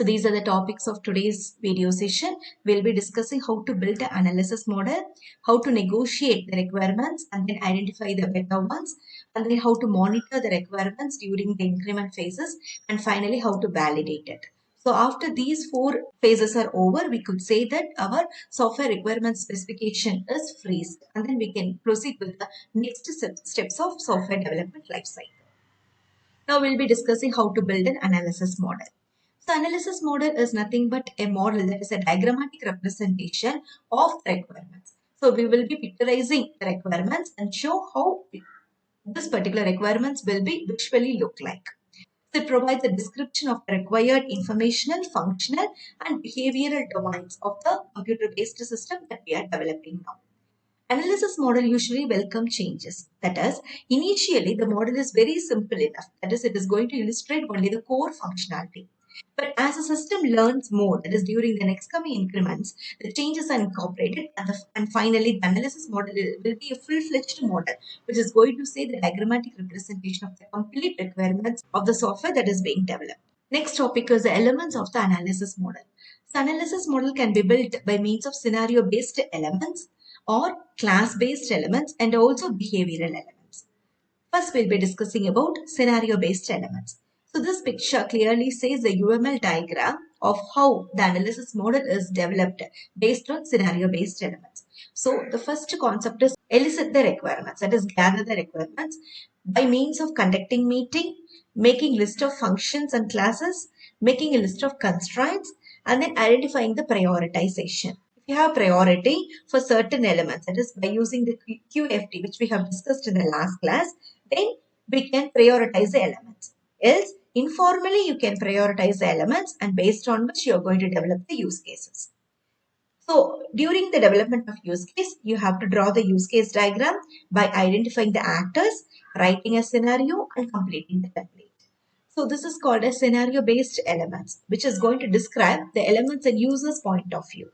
So these are the topics of today's video session. We'll be discussing how to build an analysis model, how to negotiate the requirements and then identify the better ones, and then how to monitor the requirements during the increment phases, and finally how to validate it. So after these four phases are over, we could say that our software requirement specification is freezed, and then we can proceed with the next steps of software development lifecycle. Now we'll be discussing how to build an analysis model. So analysis model is nothing but a model that is a diagrammatic representation of the requirements. So we will be picturizing the requirements and show how this particular requirements will be visually look like. So it provides a description of the required informational, functional and behavioral domains of the computer-based system that we are developing now. Analysis model usually welcome changes. That is, initially the model is very simple enough. That is, it is going to illustrate only the core functionality. But as the system learns more, that is during the next coming increments, the changes are incorporated and finally the analysis model will be a full-fledged model which is going to say the diagrammatic representation of the complete requirements of the software that is being developed. Next topic is the elements of the analysis model. So analysis model can be built by means of scenario-based elements or class-based elements and also behavioral elements. First, we'll be discussing about scenario-based elements. So this picture clearly says the UML diagram of how the analysis model is developed based on scenario-based elements. So the first concept is elicit the requirements, that is gather the requirements by means of conducting meeting, making list of functions and classes, making a list of constraints, and then identifying the prioritization. If you have priority for certain elements, that is by using the QFT, which we have discussed in the last class, then we can prioritize the elements. Else, informally, you can prioritize the elements and based on which you are going to develop the use cases. So, during the development of use case, you have to draw the use case diagram by identifying the actors, writing a scenario, and completing the template. So, this is called a scenario-based elements, which is going to describe the elements and user's point of view.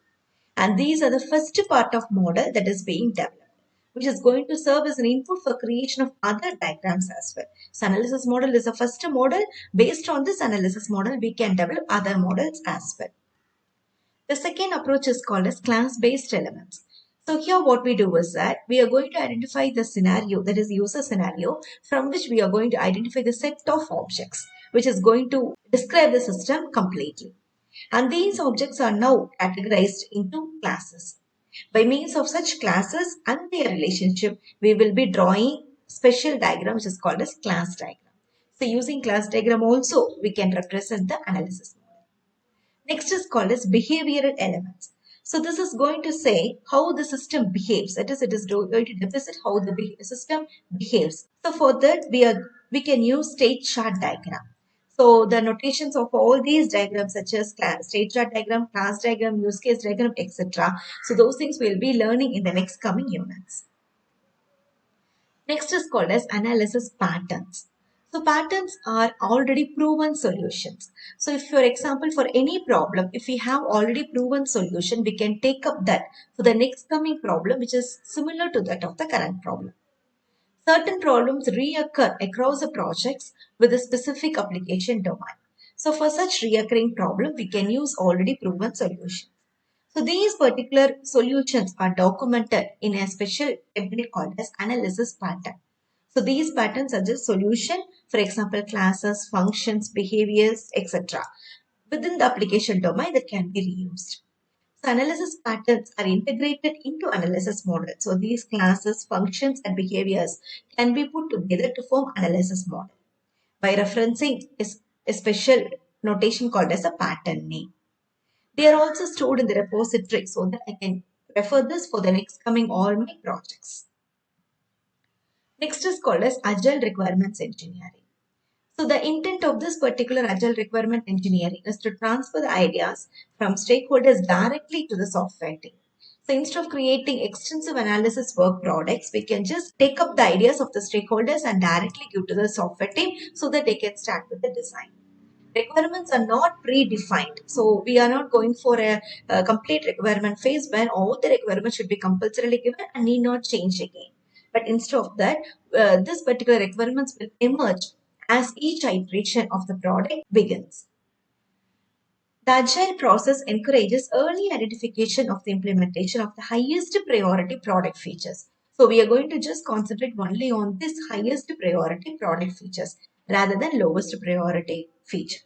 And these are the first part of model that is being developed, which is going to serve as an input for creation of other diagrams as well. So analysis model is the first model. Based on this analysis model, we can develop other models as well. The second approach is called as class-based elements. So here what we do is that we are going to identify the scenario, that is user scenario, from which we are going to identify the set of objects, which is going to describe the system completely. And these objects are now categorized into classes. By means of such classes and their relationship, we will be drawing special diagram which is called as class diagram. So using class diagram also, we can represent the analysis model. Next is called as behavioral elements. So this is going to say how the system behaves. That is, it is going to depict how the system behaves. So for that, we can use state chart diagram. So the notations of all these diagrams such as state chart diagram, class diagram, use case diagram, etc. So those things we'll be learning in the next coming units. Next is called as analysis patterns. So patterns are already proven solutions. So if for example for any problem, if we have already proven solution, we can take up that for the next coming problem which is similar to that of the current problem. Certain problems reoccur across the projects with a specific application domain. So for such reoccurring problem, we can use already proven solutions. So these particular solutions are documented in a special template called as analysis pattern. So these patterns are just solution, for example, classes, functions, behaviors, etc. within the application domain that can be reused. So analysis patterns are integrated into analysis model. So these classes, functions, and behaviors can be put together to form analysis model by referencing a special notation called as a pattern name. They are also stored in the repository so that I can refer this for the next coming all my projects. Next is called as Agile Requirements Engineering. So the intent of this particular Agile Requirement Engineering is to transfer the ideas from stakeholders directly to the software team. So instead of creating extensive analysis work products, we can just take up the ideas of the stakeholders and directly give to the software team so that they can start with the design. Requirements are not predefined. So we are not going for a complete requirement phase when all the requirements should be compulsorily given and need not change again. But instead of that, this particular requirements will emerge as each iteration of the product begins. The agile process encourages early identification of the implementation of the highest priority product features. So we are going to just concentrate only on this highest priority product features rather than lowest priority feature.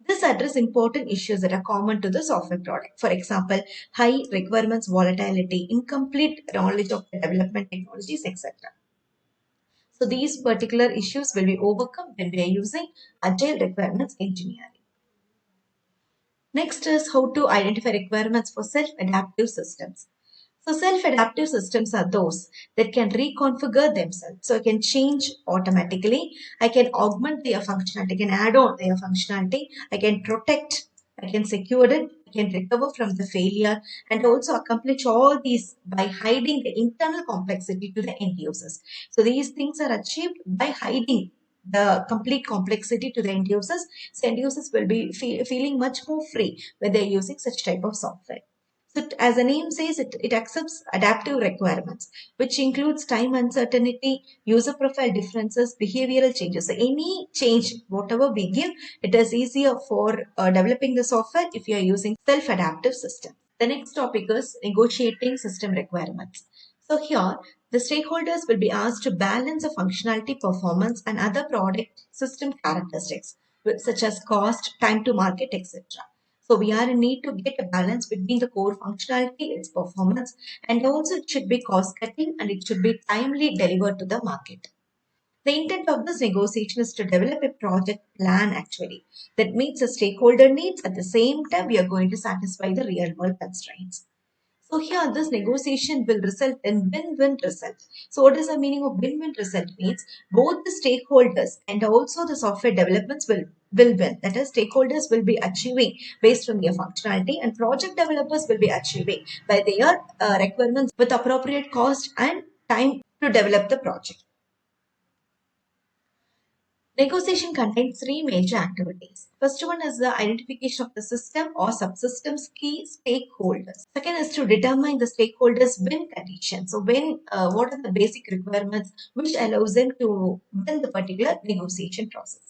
This addresses important issues that are common to the software product. For example, high requirements volatility, incomplete knowledge of the development technologies, etc. So these particular issues will be overcome when we are using agile requirements engineering. Next is how to identify requirements for self-adaptive systems. So self-adaptive systems are those that can reconfigure themselves. So I can change automatically. I can augment their functionality. I can add on their functionality. I can protect. I can secure it. I can recover from the failure and also accomplish all these by hiding the internal complexity to the end users. So these things are achieved by hiding the complete complexity to the end users. So end users will be feeling much more free when they're using such type of software. So as the name says, it accepts adaptive requirements, which includes time uncertainty, user profile differences, behavioral changes. So any change, whatever we give, it is easier for developing the software if you are using self-adaptive system. The next topic is negotiating system requirements. So here, the stakeholders will be asked to balance the functionality, performance, and other product system characteristics, such as cost, time to market, etc. So we are in need to get a balance between the core functionality, its performance, and also it should be cost cutting and it should be timely delivered to the market. The intent of this negotiation is to develop a project plan actually that meets the stakeholder needs. At the same time, we are going to satisfy the real world constraints. So here this negotiation will result in win-win result. So what is the meaning of win-win result? Means both the stakeholders and also the software developments will win. That is, stakeholders will be achieving based on their functionality and project developers will be achieving by their requirements with appropriate cost and time to develop the project. Negotiation contains three major activities. First one is the identification of the system or subsystems key stakeholders. Second is to determine the stakeholders' win condition. So what are the basic requirements which allows them to win the particular negotiation process.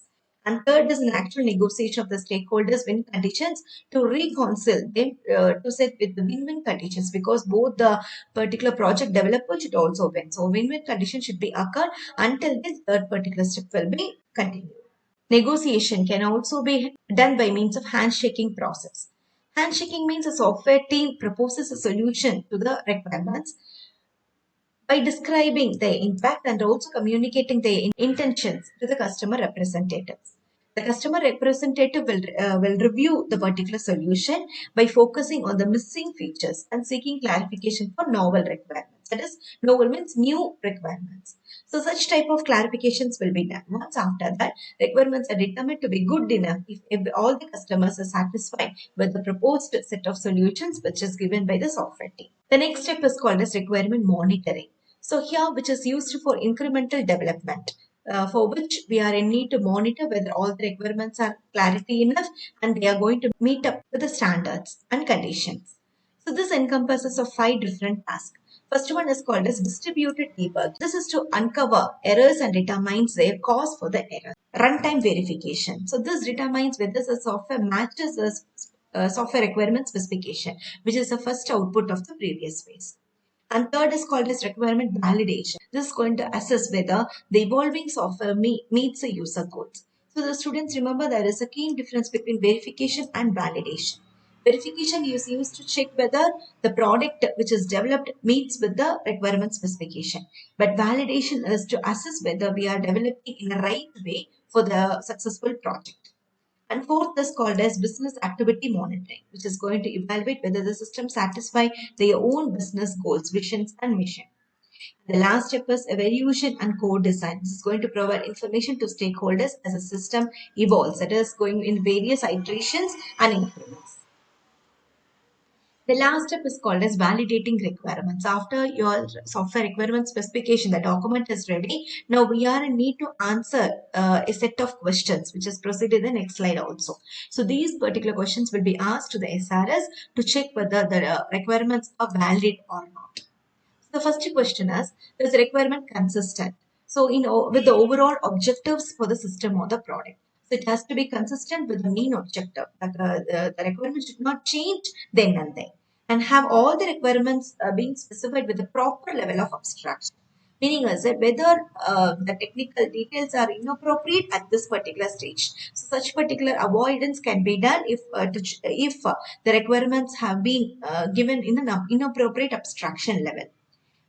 And third is an actual negotiation of the stakeholders' win conditions to reconcile them to set with the win-win conditions because both the particular project developer should also win. So win-win condition should be occurred until this third particular step will be continued. Negotiation can also be done by means of handshaking process. Handshaking means a software team proposes a solution to the requirements by describing their impact and also communicating their intentions to the customer representatives. The customer representative will review the particular solution by focusing on the missing features and seeking clarification for novel requirements. That is, novel means new requirements. So such type of clarifications will be done. Once after that, requirements are determined to be good enough if all the customers are satisfied with the proposed set of solutions which is given by the software team. The next step is called as requirement monitoring. So here, which is used for incremental development, for which we are in need to monitor whether all the requirements are clarity enough and they are going to meet up with the standards and conditions. So this encompasses of 5 different tasks. First one is called as distributed debug. This is to uncover errors and determines their cause for the error. Runtime verification. So this determines whether the software matches the software requirement specification, which is the first output of the previous phase. And third is called as requirement validation. This is going to assess whether the evolving software meets the user goals. So the students remember there is a key difference between verification and validation. Verification is used to check whether the product which is developed meets with the requirement specification. But validation is to assess whether we are developing in the right way for the successful project. And fourth is called as business activity monitoring, which is going to evaluate whether the system satisfy their own business goals, visions, and mission. The last step is evaluation and co-design. This is going to provide information to stakeholders as a system evolves. That is going in various iterations and increments. The last step is called as validating requirements. After your software requirement specification, the document is ready. Now we are in need to answer a set of questions, which is proceeded in the next slide also. So these particular questions will be asked to the SRS to check whether the requirements are valid or not. So the first question is the requirement consistent? So with the overall objectives for the system or the product. So it has to be consistent with the main objective. The requirement should not change then and there. And have all the requirements being specified with the proper level of abstraction. Meaning is that whether the technical details are inappropriate at this particular stage. So such particular avoidance can be done if the requirements have been given in an inappropriate abstraction level.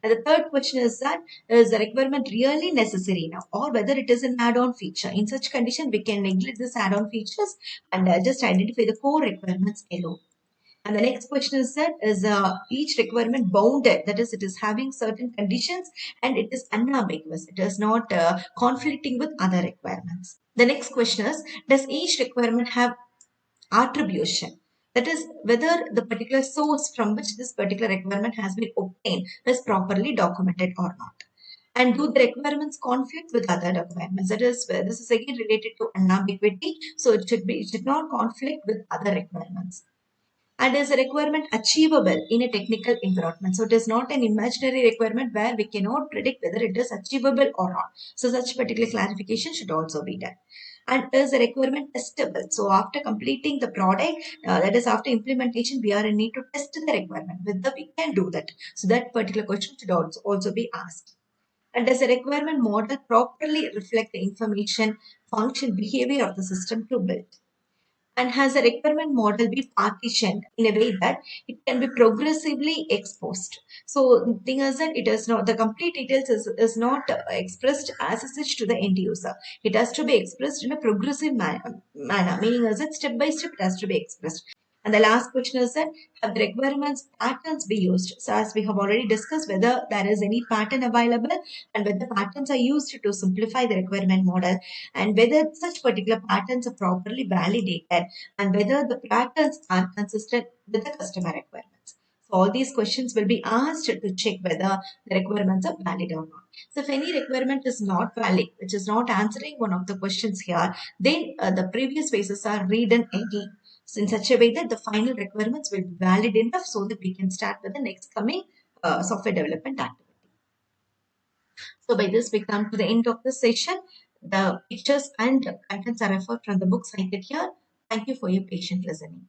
And the third question is that is the requirement really necessary now, or whether it is an add-on feature? In such condition, we can neglect this add-on features and just identify the core requirements alone. And the next question is that is each requirement bounded? That is, it is having certain conditions and it is unambiguous. It is not conflicting with other requirements. The next question is, does each requirement have attribution? That is, whether the particular source from which this particular requirement has been obtained is properly documented or not. And do the requirements conflict with other requirements? That is, this is again related to unambiguity. So it should not conflict with other requirements. And is a requirement achievable in a technical environment? So it is not an imaginary requirement where we cannot predict whether it is achievable or not. So such particular clarification should also be done. And is a requirement testable? So after completing the product, that is after implementation, we are in need to test the requirement whether we can do that. So that particular question should also be asked. And does a requirement model properly reflect the information, function, behavior of the system to build? And has a requirement model be partitioned in a way that it can be progressively exposed. So the thing is that it is not the complete details is not expressed as such to the end user. It has to be expressed in a progressive manner, meaning as that step by step it has to be expressed. And the last question is that have the requirements patterns be used? So as we have already discussed, whether there is any pattern available and whether patterns are used to simplify the requirement model, and whether such particular patterns are properly validated, and whether the patterns are consistent with the customer requirements. So all these questions will be asked to check whether the requirements are valid or not. So if any requirement is not valid, which is not answering one of the questions here, then the previous phases are redone again. So in such a way that the final requirements will be valid enough so that we can start with the next coming software development activity. So by this, we come to the end of the session. The pictures and contents are referred from the book cited here. Thank you for your patient listening.